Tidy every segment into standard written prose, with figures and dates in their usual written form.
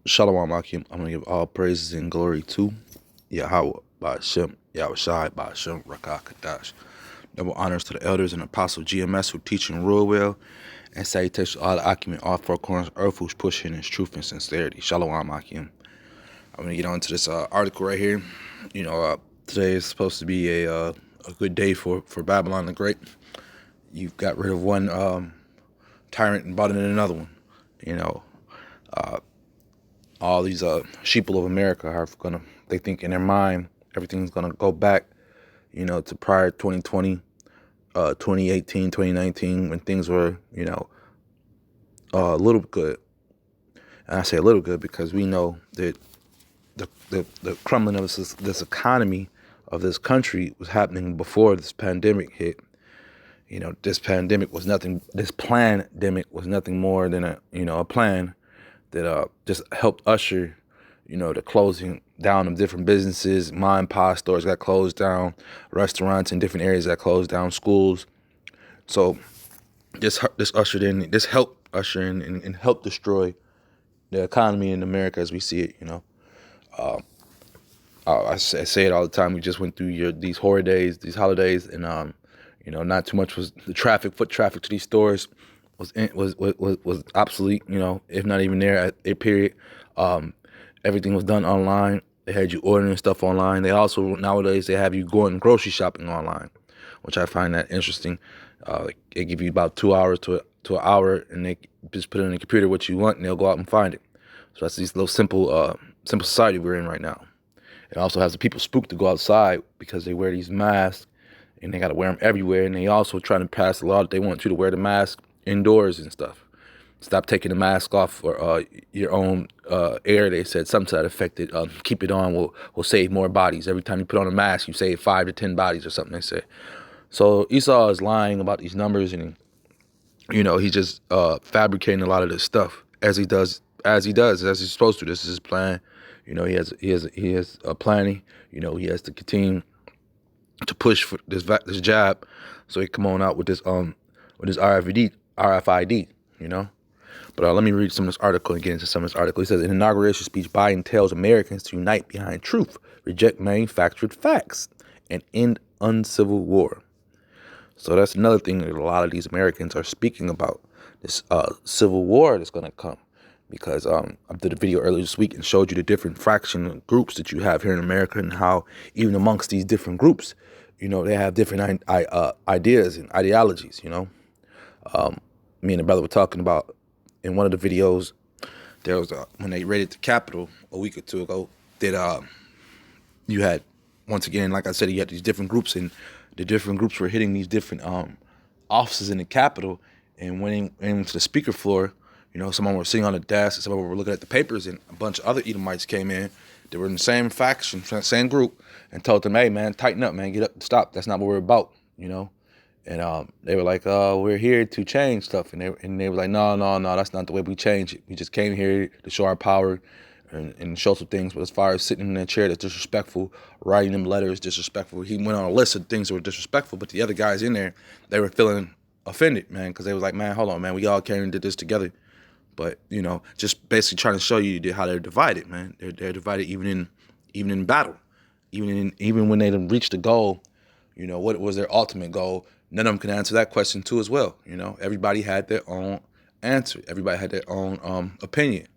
Shalom Akim. I'm going to give all praises and glory to Yahweh, Ba'ashem, Yahweh Shai, Ba'ashem, Rakah, Kadash. Double honors to the elders and apostle GMS who teaching real well, and salutations to all the Akim in all four corners of earth who's pushing his truth and sincerity. Shalom Akim. I'm going to get on to this article right here. Today is supposed to be a good day for Babylon the Great. You've got rid of one tyrant and brought in another one. All these sheeple of America are they think in their mind everything's gonna go back, to prior 2020, 2018, 2019, when things were, a little good. And I say a little good because we know that the crumbling of this economy of this country was happening before this pandemic hit. This pandemic was nothing. This pandemic was nothing more than a plan that just helped usher, the closing down of different businesses. Mom and pop stores got closed down, restaurants in different areas got closed down, schools. So this helped usher in and help destroy the economy in America as we see it. I say it all the time. We just went through these horror days, these holidays, and not too much was the foot traffic to these stores was obsolete, if not even there at a period. Everything was done online. They had you ordering stuff online. They also, nowadays, they have you going grocery shopping online, which I find that interesting. They give you about 2 hours to an hour, and they just put it in the computer what you want, and they'll go out and find it. So that's these little simple society we're in right now. It also has the people spooked to go outside because they wear these masks, and they got to wear them everywhere. And they also trying to pass a law that they want you to wear the mask indoors and stuff. Stop taking the mask off for your own air. They said something to that effect that keep it on will save more bodies. Every time you put on a mask, you save 5 to 10 bodies or something, they say. So Esau is lying about these numbers, and he's just fabricating a lot of this stuff as he's supposed to. This is his plan. He has a planning. He has to continue to push for this jab, so he come on out with this RFID. But let me read some of this article and get into some of this article. He says, in inauguration speech, Biden tells Americans to unite behind truth, reject manufactured facts, and end uncivil war. So that's another thing that a lot of these Americans are speaking about, this civil war that's going to come. Because I did a video earlier this week and showed you the different fraction groups that you have here in America, and how even amongst these different groups, they have different ideas and ideologies. Me and the brother were talking about in one of the videos, there was when they raided the Capitol a week or two ago, that you had, once again, like I said, you had these different groups, and the different groups were hitting these different offices in the Capitol, and went into the speaker floor. Someone was sitting on the desk, and someone were looking at the papers, and a bunch of other Edomites came in. They were in the same faction, same group, and told them, "Hey, man, tighten up, man, get up, stop. That's not what we're about," And they were like, "We're here to change stuff," and they were like, "No, that's not the way we change it. We just came here to show our power and show some things. But as far as sitting in a chair that's disrespectful, writing them letters disrespectful," he went on a list of things that were disrespectful. But the other guys in there, they were feeling offended, man, because they was like, "Man, hold on, man, we all came and did this together." But just basically trying to show you how they're divided, man. They're divided even in battle, even when they done reached the goal. What was their ultimate goal? None of them can answer that question too as well. Everybody had their own answer. Everybody had their own opinion.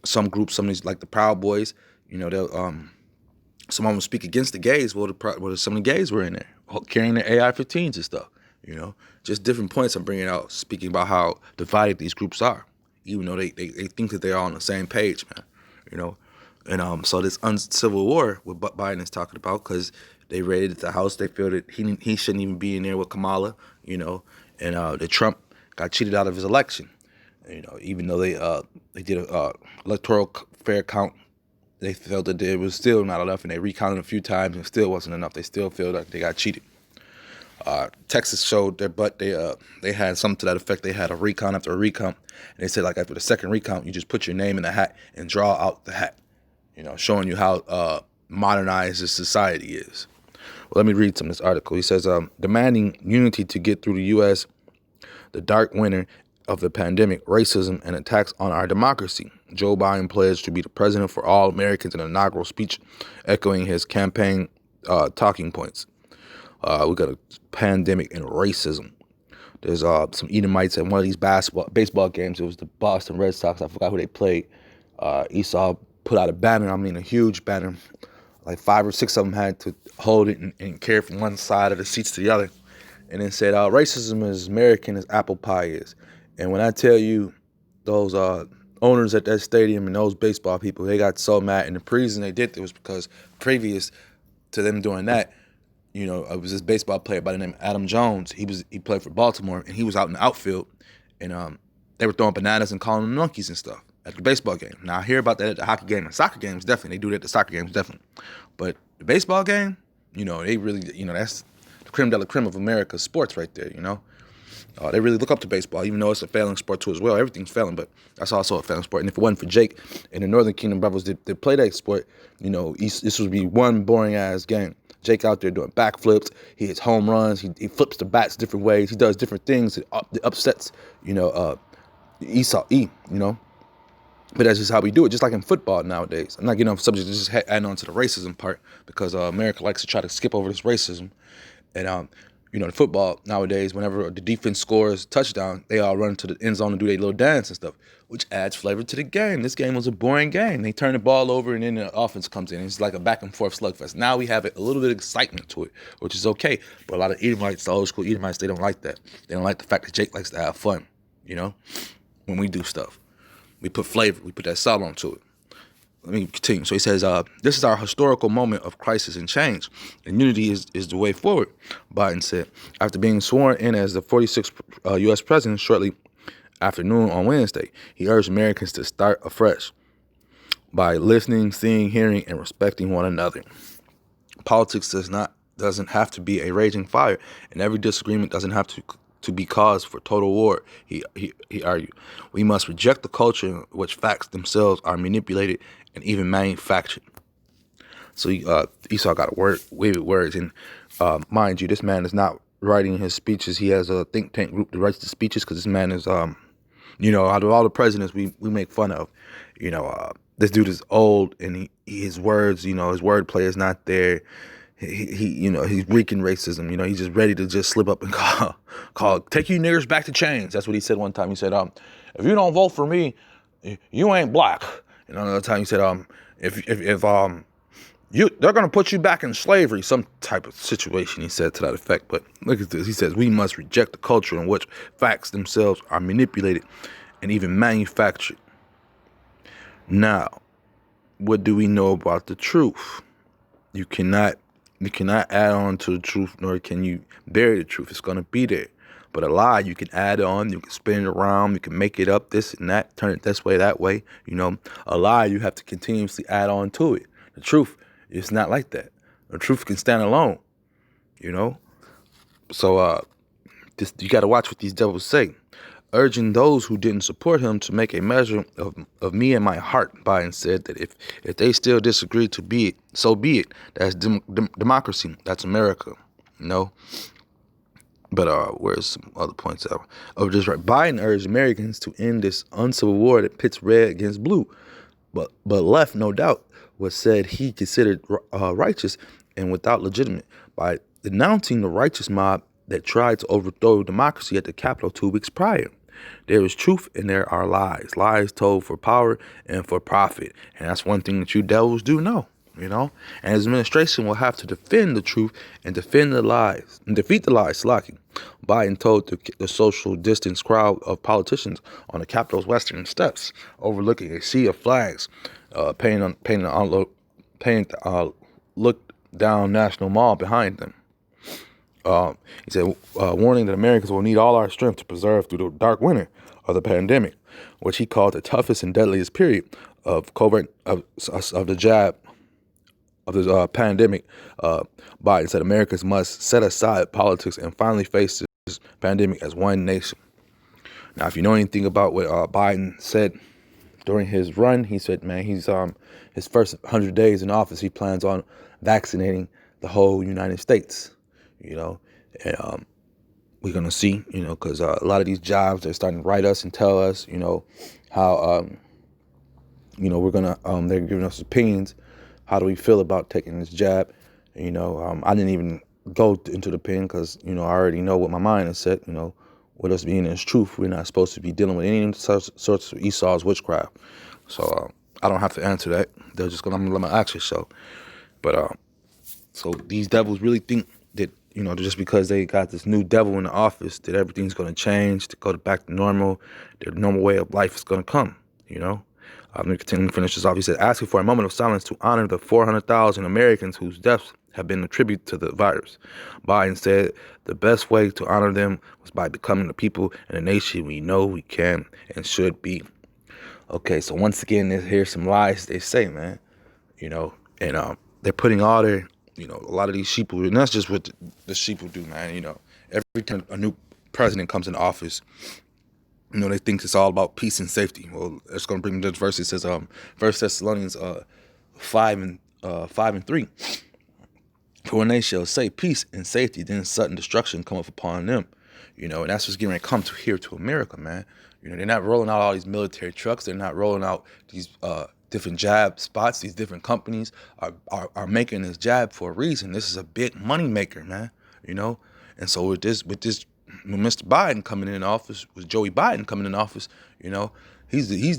Some groups, some of these, like the Proud Boys, they'll some of them speak against the gays. Well, some of the gays were in there carrying their AR-15s and stuff. Just different points I'm bringing out, speaking about how divided these groups are, even though they think that they're all on the same page, man. And so this uncivil war, what Biden is talking about, because they raided the House, they feel that he shouldn't even be in there with Kamala, and that Trump got cheated out of his election, even though they did a electoral fair count, they felt that it was still not enough, and they recounted a few times and still wasn't enough. They still feel like they got cheated. Texas showed their butt. They had something to that effect. They had a recount after a recount, and they said, like, after the second recount, you just put your name in the hat and draw out the hat, showing you how modernized this society is. Well, let me read some of this article. He says, demanding unity to get through the U.S., the dark winter of the pandemic, racism, and attacks on our democracy. Joe Biden pledged to be the president for all Americans in an inaugural speech, echoing his campaign talking points. We got a pandemic and racism. There's some Edomites at one of these baseball games. It was the Boston Red Sox. I forgot who they played. Esau put out a banner. I mean, a huge banner. Like 5 or 6 of them had to hold it and carry it from one side of the seats to the other. And it said, racism is American as apple pie is. And when I tell you those owners at that stadium and those baseball people, they got so mad. And the reason they did it was because previous to them doing that, it was this baseball player by the name of Adam Jones. He played for Baltimore, and he was out in the outfield, and they were throwing bananas and calling them monkeys and stuff at the baseball game. Now, I hear about that at the hockey game and soccer games, definitely. They do that at the soccer games, definitely. But the baseball game, they really, that's the creme de la creme of America's sports right there, They really look up to baseball, even though it's a failing sport too as well. Everything's failing, but that's also a failing sport. And if it wasn't for Jake and the Northern Kingdom brothers that play that sport, this would be one boring-ass game. Jake out there doing backflips. He hits home runs. He flips the bats different ways. He does different things that upsets, Esau E, But that's just how we do it, just like in football nowadays. I'm not getting off subject, just adding on to the racism part because America likes to try to skip over this racism. And, in football nowadays, whenever the defense scores a touchdown, they all run to the end zone and do their little dance and stuff, which adds flavor to the game. This game was a boring game. They turn the ball over and then the offense comes in. It's like a back and forth slugfest. Now we have a little bit of excitement to it, which is okay. But a lot of Edomites, the old school Edomites, they don't like that. They don't like the fact that Jake likes to have fun, when we do stuff. We put flavor, we put that salt onto it. Let me continue. So he says, this is our historical moment of crisis and change, and unity is the way forward, Biden said. After being sworn in as the 46th U.S. president shortly after noon on Wednesday, he urged Americans to start afresh by listening, seeing, hearing, and respecting one another. Politics doesn't have to be a raging fire, and every disagreement doesn't have to be cause for total war, he argued. We must reject the culture in which facts themselves are manipulated and even manufactured. So Esau got a wave of words, and mind you, this man is not writing his speeches. He has a think tank group that writes the speeches because this man is, out of all the presidents we make fun of, this dude is old and his words, his wordplay is not there. He's wreaking racism. He's just ready to just slip up and call, take you niggers back to chains. That's what he said one time. He said, if you don't vote for me, you ain't black. And another time he said, if they're gonna put you back in slavery, some type of situation. He said to that effect. But look at this. He says we must reject the culture in which facts themselves are manipulated and even manufactured. Now, what do we know about the truth? You cannot add on to the truth, nor can you bury the truth. It's going to be there. But a lie, you can add on, you can spin it around, you can make it up, this and that, turn it this way, that way. A lie, you have to continuously add on to it. The truth, it's not like that. The truth can stand alone, So you got to watch what these devils say. Urging those who didn't support him to make a measure of me and my heart, Biden said that if they still disagree, so be it. That's democracy. That's America, But where's some other points out? Just right. Biden urged Americans to end this uncivil war that pits red against blue, but left, no doubt, was said he considered righteous and without legitimate by denouncing the righteous mob that tried to overthrow democracy at the Capitol 2 weeks prior. There is truth and there are lies told for power and for profit. And that's one thing that you devils do know, And his administration will have to defend the truth and defend the lies and defeat the lies, slacking. Biden told the social distance crowd of politicians on the Capitol's western steps, overlooking a sea of flags, look down National Mall behind them. He said, warning that Americans will need all our strength to preserve through the dark winter of the pandemic, which he called the toughest and deadliest period of COVID of the pandemic. Biden said Americans must set aside politics and finally face this pandemic as one nation. Now, if you know anything about what Biden said during his run, he said, man, he's his first 100 days in office, he plans on vaccinating the whole United States. And we're going to see, because a lot of these jobs, they're starting to write us and tell us, how we're gonna they're giving us opinions. How do we feel about taking this jab? I didn't even go into the opinion because I already know what my mind is set. With us being in truth, we're not supposed to be dealing with any sorts of Esau's witchcraft. So I don't have to answer that. I'm gonna let my actions show. But so these devils really think that just because they got this new devil in the office, that everything's gonna change, to go back to normal, their normal way of life is gonna come. Let me continue to finish this off. He said, asking for a moment of silence to honor the 400,000 Americans whose deaths have been attributed to the virus. Biden said the best way to honor them was by becoming the people and the nation we know we can and should be. Okay, so once again, here's some lies they say, man. And they're putting all their, a lot of these sheeple, and that's just what the sheeple do, man. Every time a new president comes in office, they think it's all about peace and safety. Well, it's going to bring this verse. It says, 1 Thessalonians 5:3. For when they shall say peace and safety, then sudden destruction cometh upon them. And that's what's getting ready to come to here to America, man. They're not rolling out all these military trucks. They're not rolling out these different jab spots. These different companies are making this jab for a reason. This is a big money maker, man. And so with Mr. Biden coming in office, with Joey Biden coming in office, he's these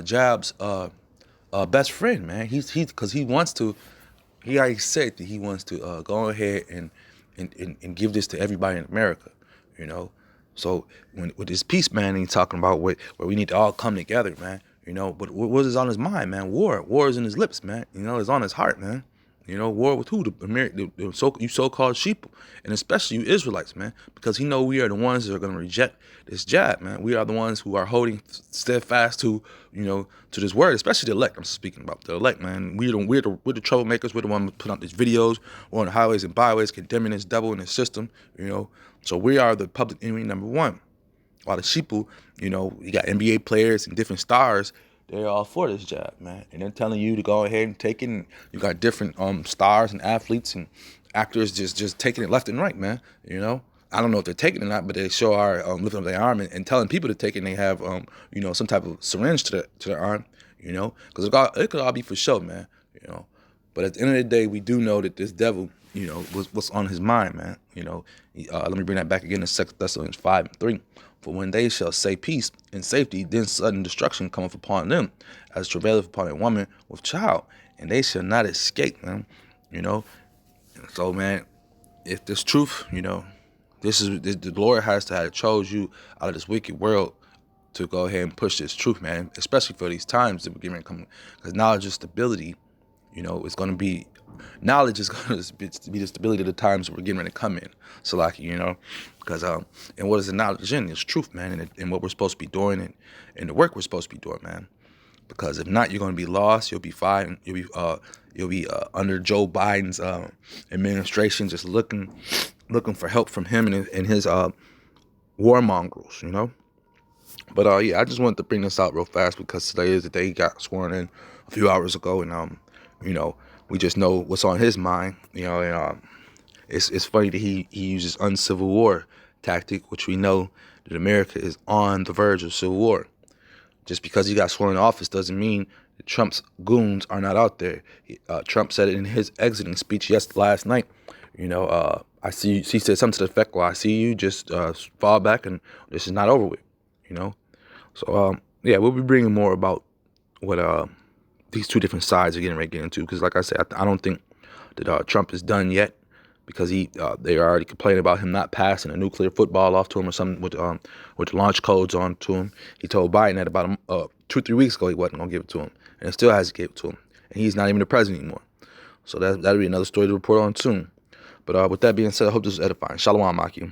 jabs best friend, man. Because he wants to. He already said that he wants to go ahead and give this to everybody in America, So with this peace, man, he's talking about where we need to all come together, man. But what is on his mind, man? War is in his lips, man. It's on his heart, man. War with who? The so-called sheep, and especially you Israelites, man, because he know we are the ones that are going to reject this jab, man. We are the ones who are holding steadfast to, to this word, especially the elect. I'm speaking about the elect, man. We're the troublemakers. We're the ones putting out these videos. We're on the highways and byways condemning this devil in this system, So we are the public enemy number one. While the sheeple, you got NBA players and different stars. They're all for this jab, man. And they're telling you to go ahead and take it. And you got different stars and athletes and actors just taking it left and right, man. I don't know if they're taking it or not, but they sure are lifting up their arm and telling people to take it. And they have, some type of syringe to their arm, because it could all be for show, man. But at the end of the day, we do know that this devil, what's on his mind, man. Let me bring that back again to 2 Thessalonians 5:3. For when they shall say peace and safety, then sudden destruction cometh upon them, as travaileth upon a woman with child, and they shall not escape, man. So, man, if this truth, the Lord has to have chose you out of this wicked world to go ahead and push this truth, man. Especially for these times that we're getting ready to come, because knowledge and stability, it's going to be. Knowledge is going to be the stability of the times that we're getting ready to come in. So, because and what is the knowledge in? It's truth, man, and what we're supposed to be doing and the work we're supposed to be doing, man. Because if not, you're going to be lost. You'll be fired. You'll be under Joe Biden's administration, just looking for help from him and his warmongers, But I just wanted to bring this out real fast because today is the day he got sworn in a few hours ago, and we just know what's on his mind, and it's funny that he uses uncivil war tactic, which we know that America is on the verge of civil war. Just because he got sworn in office doesn't mean that Trump's goons are not out there. Trump said it in his exiting speech last night. I see. He said something to the effect, "Well, I see you. Just fall back, and this is not over with." So we'll be bringing more about what these two different sides are getting ready to get into, because like I said, I don't think that Trump is done yet, because they are already complaining about him not passing a nuclear football off to him or something with launch codes on to him. He told Biden that about 2-3 weeks ago he wasn't going to give it to him, and it still hasn't given it to him, and he's not even the president anymore. So that'll be another story to report on soon. But with that being said, I hope this is edifying. Shalom, Maki.